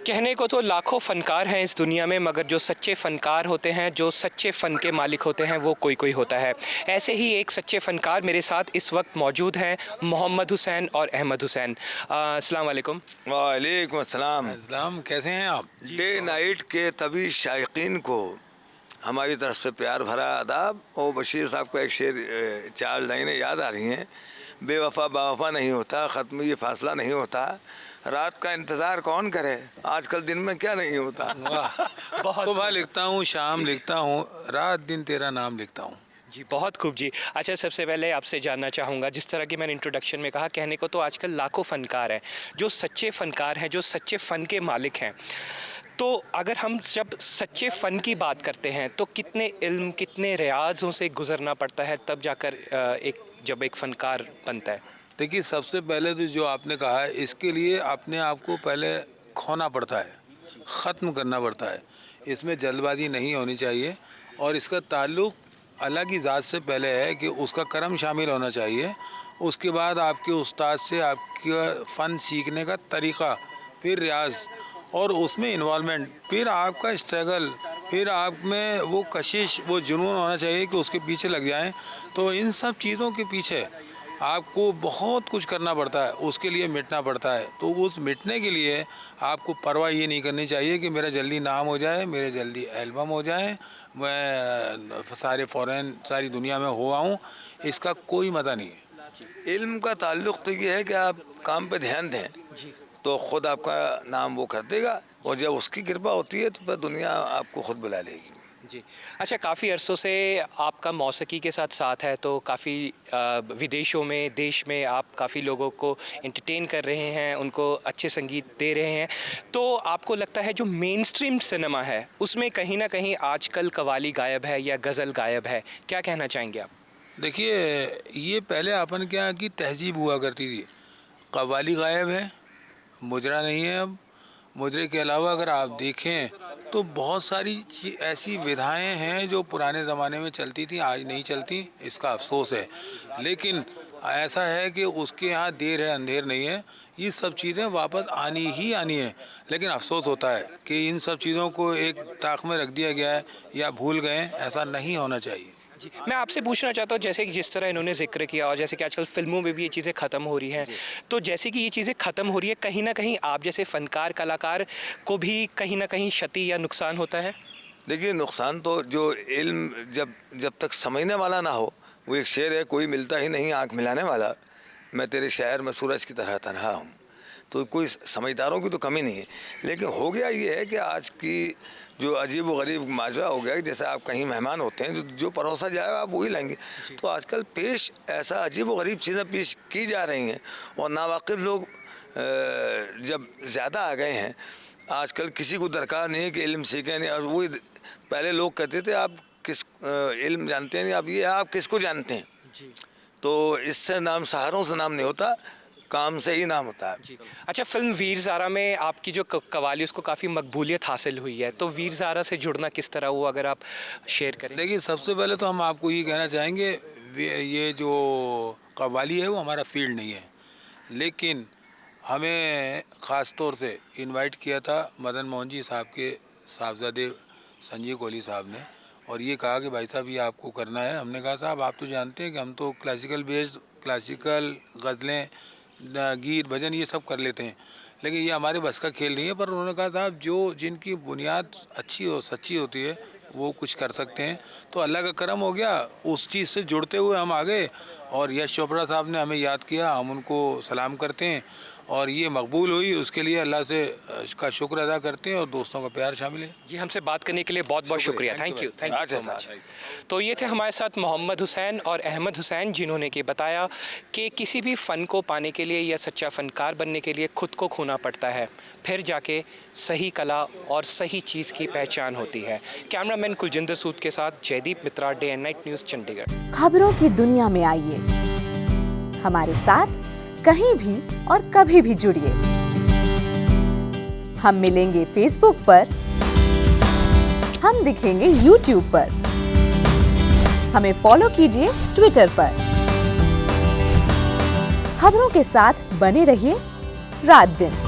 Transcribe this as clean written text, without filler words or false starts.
कहने को तो लाखों फ़नकार हैं इस दुनिया में, मगर जो सच्चे फ़नकार होते हैं, जो सच्चे फ़न के मालिक होते हैं, वो कोई कोई होता है। ऐसे ही एक सच्चे फ़नकार मेरे साथ इस वक्त मौजूद हैं, मोहम्मद हुसैन और अहमद हुसैन। अस्सलाम वालेकुम। वालेकुम अस्सलाम। इस्लाम कैसे हैं आप? डे नाइट के तभी शायकीन को हमारी तरफ से प्यार भरा आदाब। और बशीर साहब का एक शेर, चार लाइनें याद आ रही हैं। बेवफा बावफा नहीं होता, ख़त्म ये फासला नहीं होता, रात का इंतज़ार कौन करे, आजकल दिन में क्या नहीं होता। वाह, बहुत सुबह लिखता हूँ, शाम लिखता हूँ, रात दिन तेरा नाम लिखता हूँ। जी, बहुत खूब जी। अच्छा, सबसे पहले आपसे जानना चाहूँगा, जिस तरह कि मैंने इंट्रोडक्शन में कहा, कहने को तो आजकल लाखों फ़नकार हैं, जो सच्चे फ़नकार हैं, जो सच्चे फ़न के मालिक हैं। तो अगर हम जब सच्चे फ़न की बात करते हैं तो कितने इल्म, कितने रियाज़ों से गुज़रना पड़ता है तब जाकर जब एक फ़नकार बनता है? देखिए, सबसे पहले तो जो आपने कहा है, इसके लिए अपने आप को पहले खोना पड़ता है, ख़त्म करना पड़ता है। इसमें जल्दबाजी नहीं होनी चाहिए और इसका ताल्लुक़ अल्लाह की ज़ात से पहले है कि उसका करम शामिल होना चाहिए। उसके बाद आपके उस्ताद से आपका फ़न सीखने का तरीक़ा, फिर रियाज़ और उसमें इन्वॉल्वमेंट, फिर आपका स्ट्रगल, फिर आप में वो कशिश, वो जुनून होना चाहिए कि उसके पीछे लग जाएं। तो इन सब चीज़ों के पीछे आपको बहुत कुछ करना पड़ता है, उसके लिए मिटना पड़ता है। तो उस मिटने के लिए आपको परवाह ये नहीं करनी चाहिए कि मेरा जल्दी नाम हो जाए, मेरे जल्दी एल्बम हो जाए, मैं सारे फ़ॉरेन सारी दुनिया में हो आऊँ, इसका कोई मज़ा नहीं है। इल्म का ताल्लुक़ तो ये है कि आप काम पे ध्यान दें तो ख़ुद आपका नाम वो कर देगा, और जब उसकी कृपा होती है तो फिर दुनिया आपको ख़ुद बुला लेगी। जी। अच्छा, काफ़ी अरसों से आपका मौसीकी के साथ साथ है, तो काफ़ी विदेशों में, देश में आप काफ़ी लोगों को एंटरटेन कर रहे हैं, उनको अच्छे संगीत दे रहे हैं। तो आपको लगता है जो मेन स्ट्रीम सिनेमा है उसमें कहीं ना कहीं आजकल कव्वाली गायब है या गज़ल गायब है, क्या कहना चाहेंगे आप? देखिए, ये पहले अपन क्या की तहजीब हुआ करती थी। कव्वाली गायब है, मुजरा नहीं है अब। मुजरे के अलावा अगर आप देखें तो बहुत सारी ऐसी विधाएं हैं जो पुराने ज़माने में चलती थी, आज नहीं चलती, इसका अफसोस है। लेकिन ऐसा है कि उसके यहाँ देर है अंधेर नहीं है, ये सब चीज़ें वापस आनी ही आनी है। लेकिन अफसोस होता है कि इन सब चीज़ों को एक ताक में रख दिया गया है या भूल गए, ऐसा नहीं होना चाहिए। जी, मैं आपसे पूछना चाहता हूँ, जैसे कि जिस तरह इन्होंने ज़िक्र किया और जैसे कि आजकल फ़िल्मों में भी ये चीज़ें ख़त्म हो रही हैं, तो जैसे कि ये चीज़ें ख़त्म हो रही है, कहीं ना कहीं आप जैसे फ़नकार कलाकार को भी कहीं ना कहीं क्षति या नुकसान होता है? देखिए, नुकसान तो जो इल्म जब तक समझने वाला ना हो, वो एक शेर है, कोई मिलता ही नहीं आँख मिलाने वाला, मैं तेरे शहर में सूरज की तरह तन्हा हूँ। तो कोई समझदारों की तो कमी नहीं है। लेकिन हो गया ये है कि आज की जो अजीब व गरीब माजरा हो गया कि जैसे आप कहीं मेहमान होते हैं, जो परोसा जाए आप वही लाएंगे। तो आजकल पेश ऐसा अजीब व गरीब चीज़ें पेश की जा रही हैं, और नावाकिफ़ लोग जब ज़्यादा आ गए हैं, आजकल किसी को दरकार नहीं है कि इल्म सीखें नहीं। और वही पहले लोग कहते थे आप किस इल्म जानते हैं, अब ये आप किसको जानते हैं। तो इससे नाम, सहारों से नाम नहीं होता, काम से ही नाम होता है। जी। अच्छा, फ़िल्म वीर ज़ारा में आपकी जो कव्वाली उसको काफ़ी मकबूलियत हासिल हुई है, तो वीर ज़ारा से जुड़ना किस तरह हुआ, अगर आप शेयर करें? देखिए, सबसे पहले तो हम आपको ये कहना चाहेंगे, ये जो कव्वाली है वो हमारा फील्ड नहीं है। लेकिन हमें ख़ास तौर से इनवाइट किया था मदन मोहन जी साहब के साहबजादे संजीव कोहली साहब ने, और ये कहा कि भाई साहब ये आपको करना है। हमने कहा साहब आप तो जानते हैं कि हम तो क्लासिकल बेस्ड, क्लासिकल गज़लें, गीत भजन ये सब कर लेते हैं, लेकिन ये हमारे बस का खेल नहीं है। पर उन्होंने कहा साहब जो जिनकी बुनियाद अच्छी हो, सच्ची होती है, वो कुछ कर सकते हैं। तो अल्लाह का करम हो गया, उस चीज़ से जुड़ते हुए हम आ गए, और यश चोपड़ा साहब ने हमें याद किया, हम उनको सलाम करते हैं, और ये मकबूल हुई, उसके लिए अल्लाह से का शुक्र अदा करते हैं, और दोस्तों का प्यार शामिल है। जी, हमसे बात करने के लिए बहुत बहुत शुक्रिया। Thank you so much. तो ये थे हमारे साथ मोहम्मद हुसैन और अहमद हुसैन, जिन्होंने कि बताया कि किसी भी फ़न को पाने के लिए या सच्चा फ़नकार बनने के लिए खुद को खोना पड़ता है, फिर जाके सही कला और सही चीज़ की पहचान होती है। कैमरामैन कुलजिंदर सूद के साथ Jaydeep Mitra, day and night news, Chandigarh. खबरों की दुनिया में आइए, हमारे साथ कहीं भी और कभी भी जुड़िए। हम मिलेंगे फेसबुक पर, हम दिखेंगे यूट्यूब पर, हमें फॉलो कीजिए ट्विटर पर। खबरों के साथ बने रहिए रात दिन।